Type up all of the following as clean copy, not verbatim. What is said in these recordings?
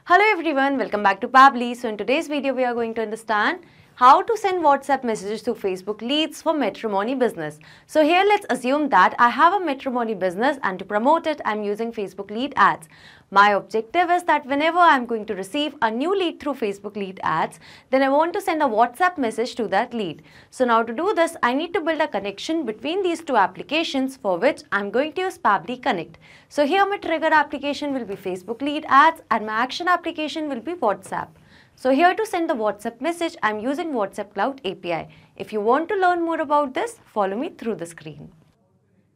Hello everyone, welcome back to Pabbly. So in today's video, we are going to understand how to send WhatsApp messages to Facebook leads for Matrimony business. So here let's assume that I have a Matrimony business and to promote it, I'm using Facebook lead ads. My objective is that whenever I'm going to receive a new lead through Facebook lead ads, then I want to send a WhatsApp message to that lead. So now to do this, I need to build a connection between these two applications for which I'm going to use Pabbly Connect. So here my trigger application will be Facebook lead ads and my action application will be WhatsApp. So here to send the WhatsApp message, I'm using WhatsApp Cloud API. If you want to learn more about this, follow me through the screen.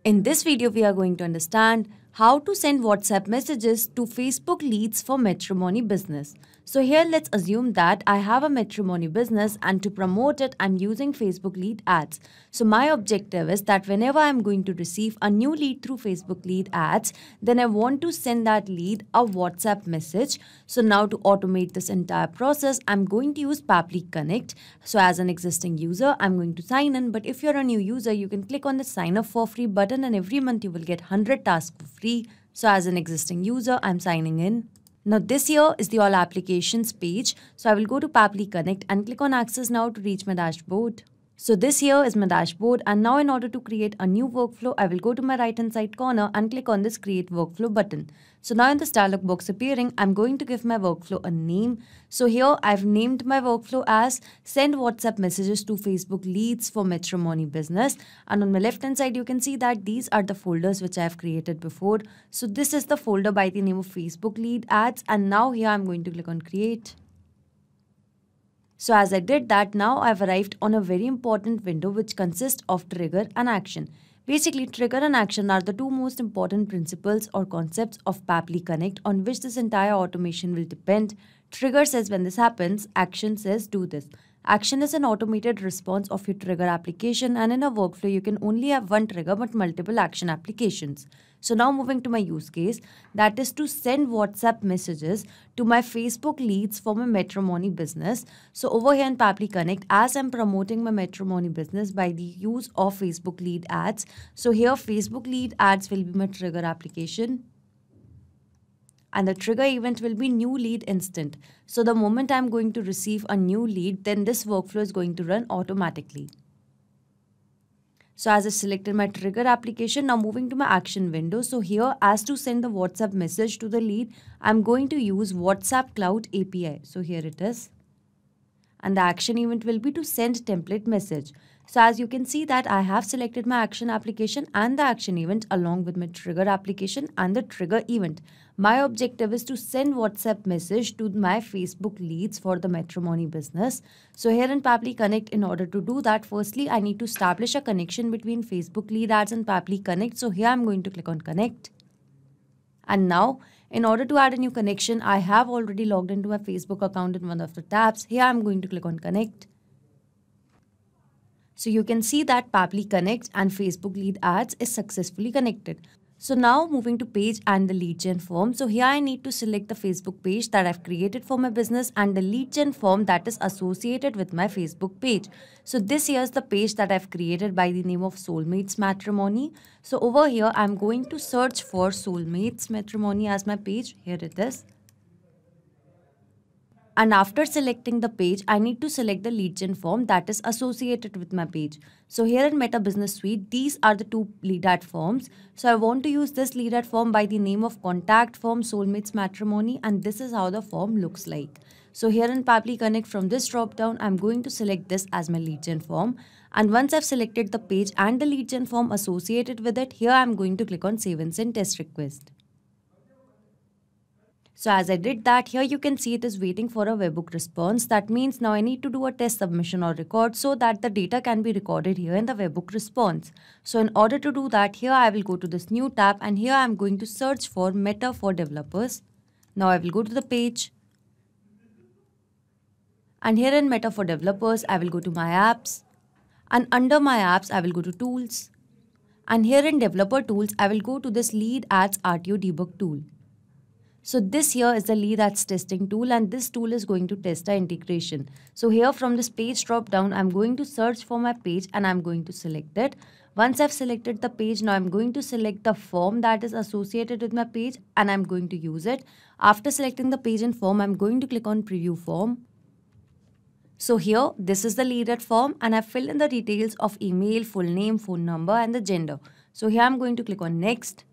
In this video, we are going to understand how to send WhatsApp messages to Facebook leads for Matrimony business. So here let's assume that I have a Matrimony business and to promote it, I'm using Facebook lead ads. So my objective is that whenever I'm going to receive a new lead through Facebook lead ads, then I want to send that lead a WhatsApp message. So now to automate this entire process, I'm going to use Pabbly Connect. So as an existing user, I'm going to sign in. But if you're a new user, you can click on the sign up for free button and every month you will get 100 tasks for free. So as an existing user, I'm signing in. Now this here is the all applications page. So I will go to Pabbly Connect and click on access now to reach my dashboard. So this here is my dashboard, and now in order to create a new workflow, I will go to my right hand side corner and click on this create workflow button. So now in this dialog box appearing, I'm going to give my workflow a name. So here I've named my workflow as send WhatsApp messages to Facebook leads for Matrimony business. And on my left hand side, you can see that these are the folders which I have created before. So this is the folder by the name of Facebook lead ads. And now here I'm going to click on create. So as I did that, now I've arrived on a very important window which consists of trigger and action. Basically, trigger and action are the two most important principles or concepts of Pabbly Connect on which this entire automation will depend. Trigger says when this happens, action says do this. Action is an automated response of your trigger application, and in a workflow, you can only have one trigger but multiple action applications. So now moving to my use case, that is to send WhatsApp messages to my Facebook leads for my Matrimony business. So over here in Pabbly Connect, as I'm promoting my Matrimony business by the use of Facebook lead ads, so here Facebook lead ads will be my trigger application. And the trigger event will be new lead instant. So the moment I'm going to receive a new lead, then this workflow is going to run automatically. So as I selected my trigger application, now moving to my action window. So here, as to send the WhatsApp message to the lead, I'm going to use WhatsApp Cloud API. So here it is. And the action event will be to send template message. So as you can see that I have selected my action application and the action event along with my trigger application and the trigger event. My objective is to send WhatsApp message to my Facebook leads for the Matrimony business. So here in Pabbly Connect, in order to do that, firstly, I need to establish a connection between Facebook lead ads and Pabbly Connect. So here I'm going to click on connect. And now, in order to add a new connection, I have already logged into my Facebook account in one of the tabs. Here I'm going to click on connect. So you can see that Pabbly Connect and Facebook lead ads is successfully connected. So now moving to page and the lead gen form. So here I need to select the Facebook page that I've created for my business and the lead gen form that is associated with my Facebook page. So this here is the page that I've created by the name of Soulmates Matrimony. So over here, I'm going to search for Soulmates Matrimony as my page. Here it is. And after selecting the page, I need to select the lead gen form that is associated with my page. So here in Meta Business Suite, these are the two lead ad forms. So I want to use this lead ad form by the name of Contact Form Soulmates Matrimony, and this is how the form looks like. So here in Pabbly Connect, from this drop down, I'm going to select this as my lead gen form. And once I've selected the page and the lead gen form associated with it, here I'm going to click on Save and Send Test Request. So as I did that, here you can see it is waiting for a webhook response. That means now I need to do a test submission or record so that the data can be recorded here in the webhook response. So in order to do that, here I will go to this new tab and here I'm going to search for Meta for Developers. Now I will go to the page. And here in Meta for Developers, I will go to my apps. And under my apps, I will go to tools. And here in developer tools, I will go to this lead ads RTO debug tool. So this here is the lead ads testing tool, and this tool is going to test the integration. So here from this page drop down, I'm going to search for my page and I'm going to select it. Once I've selected the page, now I'm going to select the form that is associated with my page and I'm going to use it. After selecting the page and form, I'm going to click on preview form. So here, this is the leaded form and I've filled in the details of email, full name, phone number and the gender. So here I'm going to click on next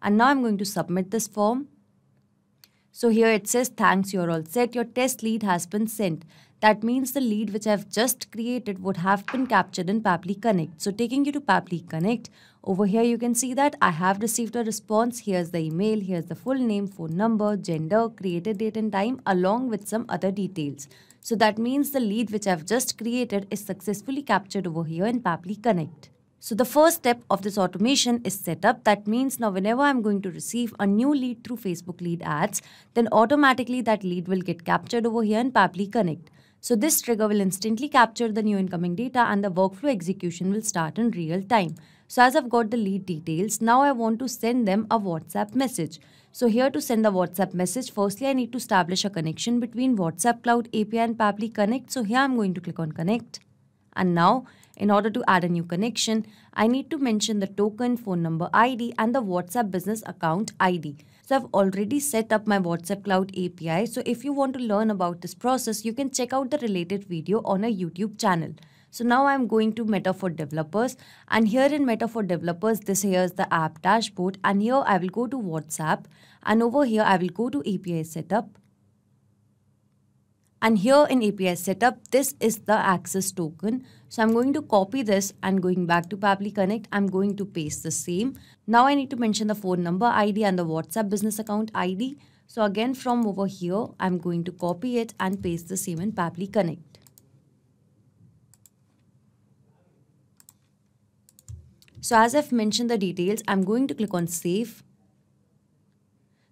and now I'm going to submit this form. So here it says, thanks, you're all set. Your test lead has been sent. That means the lead which I've just created would have been captured in Pabbly Connect. So taking you to Pabbly Connect, over here you can see that I have received a response. Here's the email, here's the full name, phone number, gender, created date and time along with some other details. So that means the lead which I've just created is successfully captured over here in Pabbly Connect. So the first step of this automation is set up. That means now whenever I'm going to receive a new lead through Facebook lead ads, then automatically that lead will get captured over here in Pabbly Connect. So this trigger will instantly capture the new incoming data and the workflow execution will start in real time. So as I've got the lead details, now I want to send them a WhatsApp message. So here to send a WhatsApp message, firstly I need to establish a connection between WhatsApp Cloud API and Pabbly Connect. So here I'm going to click on connect. And now in order to add a new connection, I need to mention the token, phone number ID and the WhatsApp business account ID. So I've already set up my WhatsApp Cloud API. So if you want to learn about this process, you can check out the related video on a YouTube channel. So now I'm going to Meta for Developers and here in Meta for Developers, this here is the app dashboard and here I will go to WhatsApp and over here I will go to API setup. And here in API setup, this is the access token. So I'm going to copy this and going back to Pabbly Connect, I'm going to paste the same. Now I need to mention the phone number ID and the WhatsApp business account ID. So again from over here, I'm going to copy it and paste the same in Pabbly Connect. So as I've mentioned the details, I'm going to click on save.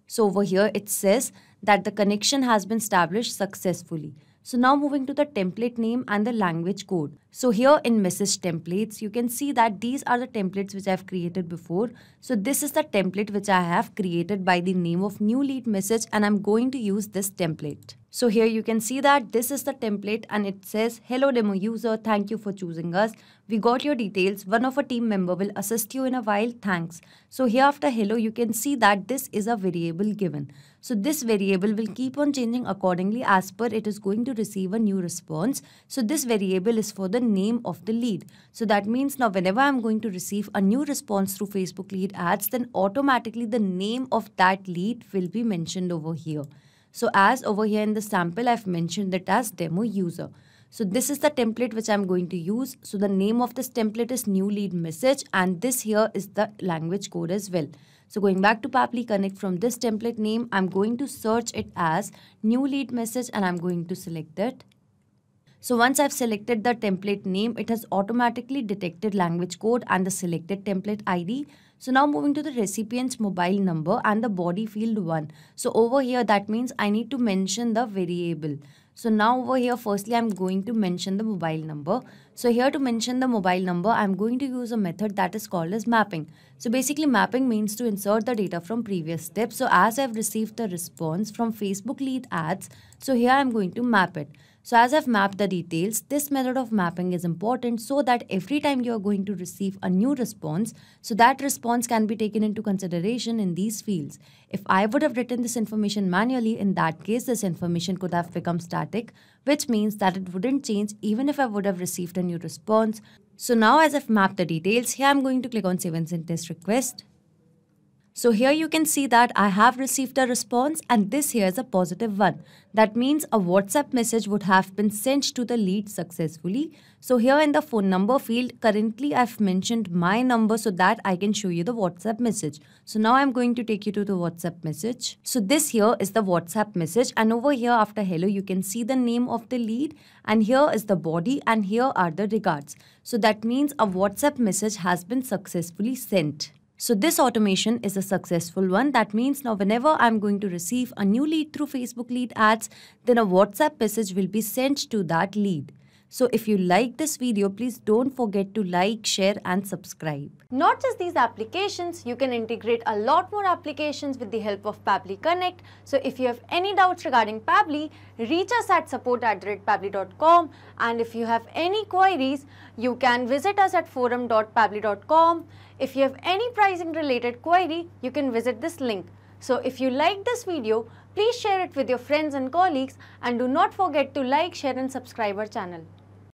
So over here it says that the connection has been established successfully. So now moving to the template name and the language code. So here in message templates, you can see that these are the templates which I've created before. So this is the template which I have created by the name of new lead message and I'm going to use this template. So here you can see that this is the template and it says, hello demo user, thank you for choosing us. We got your details. One of our team member will assist you in a while. Thanks. So here after hello, you can see that this is a variable given. So this variable will keep on changing accordingly as per it is going to receive a new response. So this variable is for the name of the lead. So that means now whenever I'm going to receive a new response through Facebook lead ads, then automatically the name of that lead will be mentioned over here. So as over here in the sample, I've mentioned it as demo user. So this is the template which I'm going to use. So the name of this template is new lead message and this here is the language code as well. So going back to Pabbly Connect from this template name, I'm going to search it as new lead message and I'm going to select it. So once I've selected the template name, it has automatically detected language code and the selected template ID. So now moving to the recipient's mobile number and the body field 1. So over here, that means I need to mention the variable. So now over here, firstly, I'm going to mention the mobile number. So here to mention the mobile number, I'm going to use a method that is called as mapping. So basically mapping means to insert the data from previous steps. So as I've received the response from Facebook lead ads, so here I'm going to map it. So as I've mapped the details, this method of mapping is important so that every time you are going to receive a new response, so that response can be taken into consideration in these fields. If I would have written this information manually, in that case, this information could have become static, which means that it wouldn't change even if I would have received a new response. So now as I've mapped the details, here I'm going to click on Save and Send Test Request. So here you can see that I have received a response and this here is a positive one. That means a WhatsApp message would have been sent to the lead successfully. So here in the phone number field, currently I've mentioned my number so that I can show you the WhatsApp message. So now I'm going to take you to the WhatsApp message. So this here is the WhatsApp message and over here after hello, you can see the name of the lead and here is the body and here are the regards. So that means a WhatsApp message has been successfully sent. So this automation is a successful one. That means now whenever I'm going to receive a new lead through Facebook lead ads, then a WhatsApp message will be sent to that lead. So if you like this video, please don't forget to like, share and subscribe. Not just these applications, you can integrate a lot more applications with the help of Pabbly Connect. So if you have any doubts regarding Pabbly, reach us at support@pabbly.com, and if you have any queries, you can visit us at forum.pabbly.com. If you have any pricing related query, you can visit this link. So if you like this video, please share it with your friends and colleagues, and do not forget to like, share and subscribe our channel.